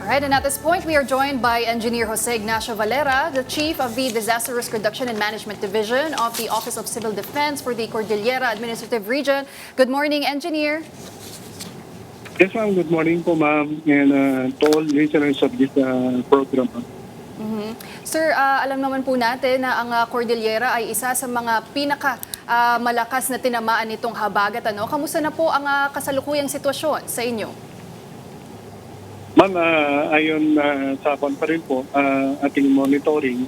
All right, and at this point, we are joined by Engineer Jose Ignacio Valera, the Chief of the Disaster Risk Reduction and Management Division of the Office of Civil Defense for the Cordillera Administrative Region. Good morning, Engineer. Yes, ma'am. Good morning po, ma'am, and to all listeners of this program. Sir, alam naman po natin na ang Cordillera ay isa sa mga malakas na tinamaan nitong habagat. Kamusta na po ang kasalukuyang sitwasyon sa inyo? Ma'am, ayon sa pa rin po, ating monitoring,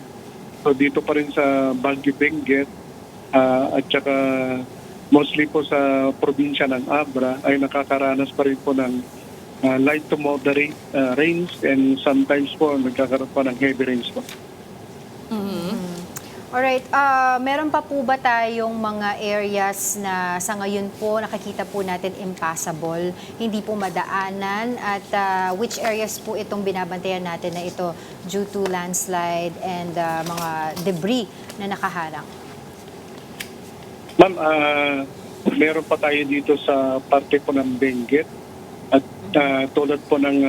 so dito pa rin sa Baguio Benguet at saka mostly po sa probinsya ng Abra ay nakakaranas pa rin po ng light to moderate rains and sometimes po nagkakaroon pa ng heavy rains po. Alright, meron pa po ba tayong mga areas na sa ngayon po nakikita po natin impassable, hindi po madaanan at which areas po itong binabantayan natin na ito due to landslide and mga debris na nakaharang? Ma'am, meron pa tayo dito sa parte po ng Benguet at tulad po ng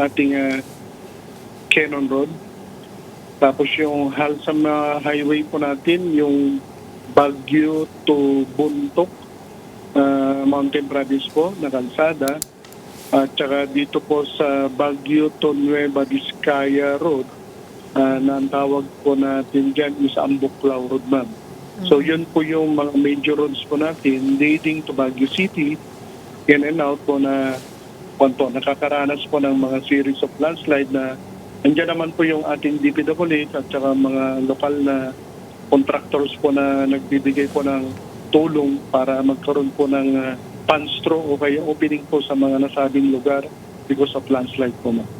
ating Cannon Road. Tapos yung Halsam Highway po natin, yung Baguio to Buntok, Mountain Province po, na kalsada. At saka dito po sa Baguio to Nueva Vizcaya Road, na ang tawag po natin dyan is Ambuclao Road, ma'am. So yun po yung mga major roads po natin leading to Baguio City, in and out po na nakakaranas po ng mga series of landslide na andiyan naman po yung ating DPWH at saka mga lokal na contractors po na nagbibigay po ng tulong para magkaroon po ng panstro o kaya opening po sa mga nasabing lugar because of landslide po, ma'am.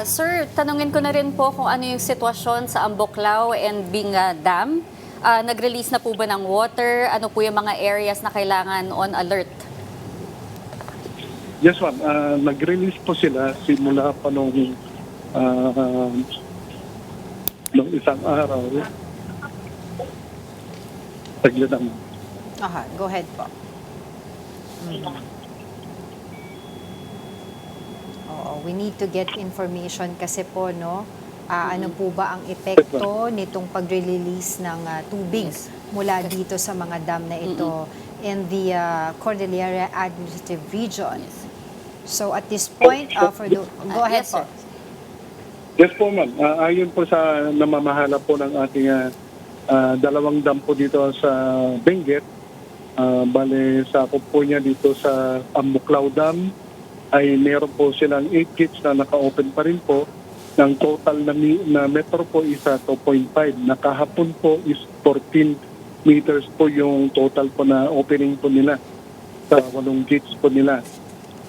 Sir, tanungin ko na rin po kung ano yung sitwasyon sa Ambuclao and Binga Dam. Nag-release na po ba ng water? Ano po yung mga areas na kailangan on alert? Yes, ma'am. Nag-release po sila simula pa nung isang araw. Saglit lang. Aha, go ahead po. Oo, we need to get information kasi po, no? Ano po ba ang epekto nitong pag-release ng tubig mula dito sa mga dam na ito in the Cordillera Administrative Region? So at this point, go ahead yes, po. sir. Yes po, ma'am. Ayon po sa namamahala po ng ating dalawang dam po dito sa Benguet, bale sakop po niya dito sa Ambuclao Dam ay meron po silang 8 gates na naka-open pa rin po. Ng total na metro po is 2.5. Nakahapon po is 14 meters po yung total po na opening po nila sa 8 gates po nila.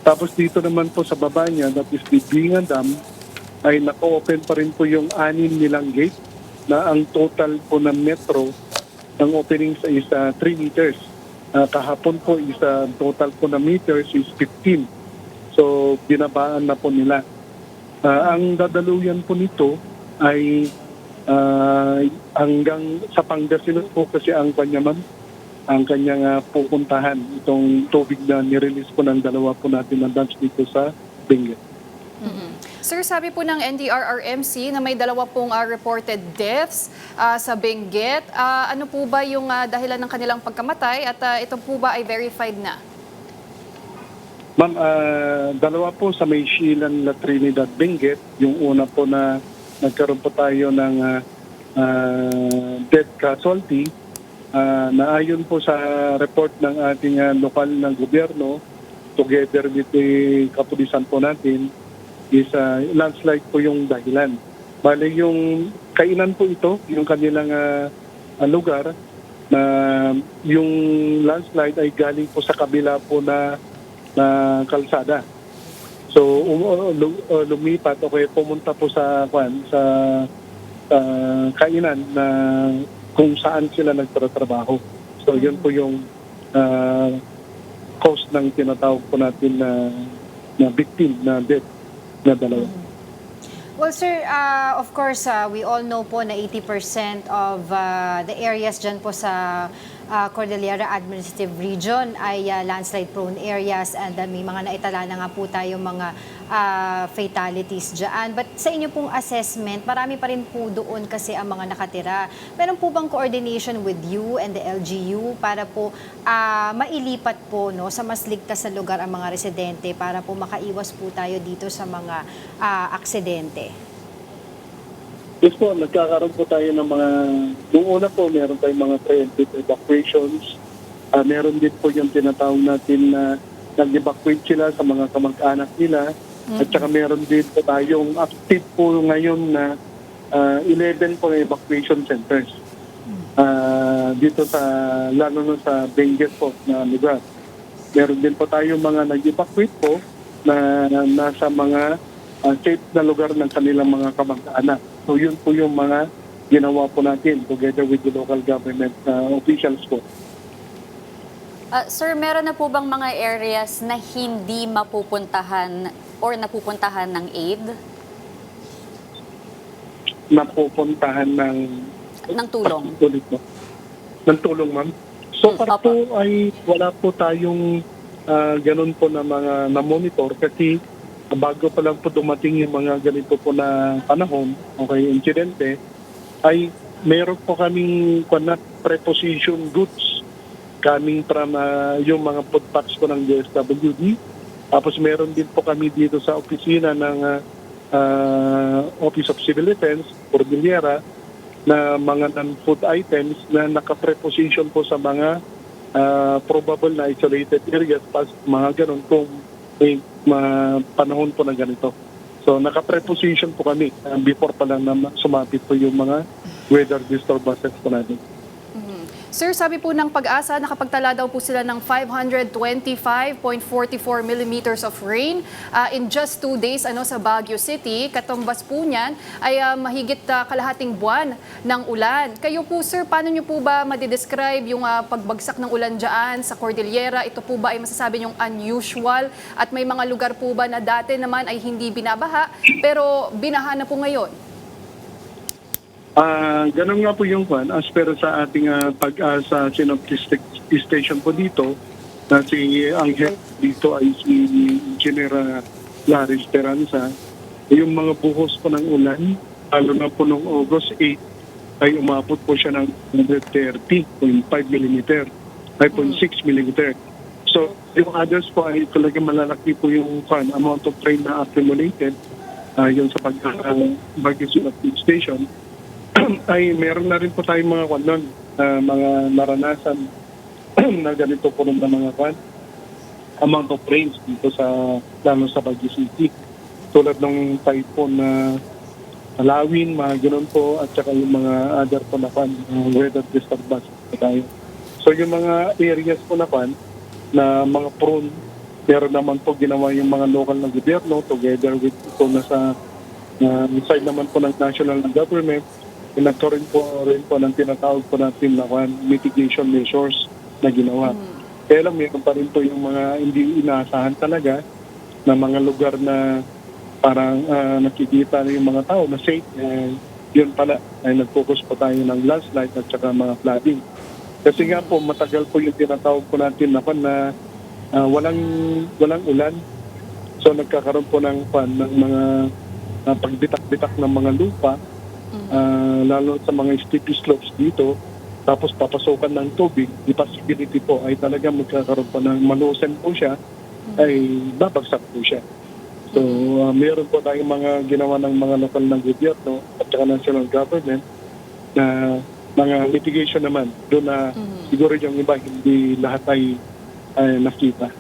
Tapos dito naman po sa baba niya, that is the Binga Dam, ay naka-open pa rin po yung 6 nilang gate na ang total po ng metro ng openings is 3 meters. Kahapon po is total po na meters is 15. So binabaan na po nila. Ang dadaluyan po nito ay hanggang sa Pangasinan po kasi ang kanyang pupuntahan itong tubig na nirelease po ng dalawa po natin na dams dito sa Benguet. Sir, sabi po ng NDRRMC na may 2 pong reported deaths sa Benguet. Ano po ba yung dahilan ng kanilang pagkamatay at ito po ba ay verified na? Ma'am, 2 po sa may Shilan La Trinidad Benguet. Yung una po na nagkaroon po tayo ng death casualty na ayon po sa report ng ating lokal na gobyerno together with the kapulisan po natin is landslide po yung dahilan. Bale yung kainan po ito, yung kanilang lugar na yung landslide ay galing po sa kabila po na kalsada. So lumipat o kaya pumunta po sa kainan na kung saan sila nagtatrabaho. So yun po yung cause ng tinatawag po natin na victim na death na 2. Well, sir, of course, we all know po na 80% of the areas dyan po sa Cordillera Administrative Region ay landslide-prone areas and may mga naitala na nga po tayong mga fatalities dyan. But sa inyo pong assessment, marami pa rin po doon kasi ang mga nakatira. Meron po bang coordination with you and the LGU para po mailipat po no, sa mas ligtas na lugar ang mga residente para po makaiwas po tayo dito sa mga aksidente? Yes po, nagkakaroon po tayo ng mga, noong una po, meron tayong mga preemptive evacuations. Meron din po yung tinatawag natin na nag-evacuate sila sa mga kamag-anak nila. At saka meron din po tayong active po ngayon na 11 po na evacuation centers. Dito sa, lalo na sa Benguet po na lugar. Meron din po tayong mga nag-evacuate po na nasa mga safe na lugar ng kanilang mga kamag-anak. So yun po yung mga ginawa po natin together with the local government officials po. Sir, meron na po bang mga areas na hindi mapupuntahan or napupuntahan ng aid? Napupuntahan Ng tulong? Ulit po. Ng tulong, ma'am. So far Opo. po ay wala po tayong ganun po na mga na-monitor kasi bago pa lang po dumating yung mga ganito po na panahon, okay, insidente, ay meron po kaming preposition goods coming from yung mga food packs po ng DSWD. Tapos meron din po kami dito sa opisina ng Office of Civil Defense, Cordillera, na mga non-food items na naka-preposition po sa mga probable na isolated areas, pas mga ganun kung may panahon po na ganito. So naka-preposition po kami before pa lang na sumapit po yung mga weather disturbances po natin. Sir, sabi po ng Pag-asa, nakapagtala daw po sila ng 525.44 millimeters of rain in just 2 days sa Baguio City. Katumbas po niyan ay mahigit kalahating buwan ng ulan. Kayo po, sir, paano niyo po ba madidescribe yung pagbagsak ng ulan dyan sa Cordillera? Ito po ba ay masasabi niyong unusual? At may mga lugar po ba na dati naman ay hindi binabaha pero binaha na po ngayon? Ganun nga po yung kwan. As per sa ating Pag-asa Synoptic Station po dito, na ang head dito ay si Engineer Larry Esperanza. Yung mga buhos po ng ulan, lalo na po noong August 8, ay umabot po siya ng 130.5 mm, 5.6 mm. So, yung others po ay talaga malalaki po yung amount of rain na accumulated yung sa Baguio Synoptic Station. Ay meron na rin po tayong mga mga naranasan na ganito po rin na mga amount of rains dito lalo sa Baguio City. Tulad ng typhoon na Alawin, mga ganun po, at saka yung mga other po na weather disturbance po tayo. So yung mga areas po na na mga prone, meron naman po ginawa yung mga local na gobyerno together with ito na sa side naman po ng national government. Nagkaroon po ng tinatawag po natin na mitigation measures na ginawa. Kaya lang meron pa rin po yung mga hindi inaasahan talaga na mga lugar na parang nakikita na yung mga tao na safe. Yun pala ay nag-focus po tayo ng landslide at saka mga flooding. Kasi nga po matagal po yung tinatawag po natin na walang ulan. So nagkakaroon po ng mga pagbitak-bitak ng mga lupa. Lalo sa mga steep slopes dito, tapos papasokan ng tubig, the possibility po ay talaga magkakaroon po ng malusen po siya, ay babagsak po siya. So, meron po tayong mga ginawa ng mga lokal ng gobyerno at saka national government na mga mitigation naman. Doon na siguro yung iba hindi lahat ay nakita.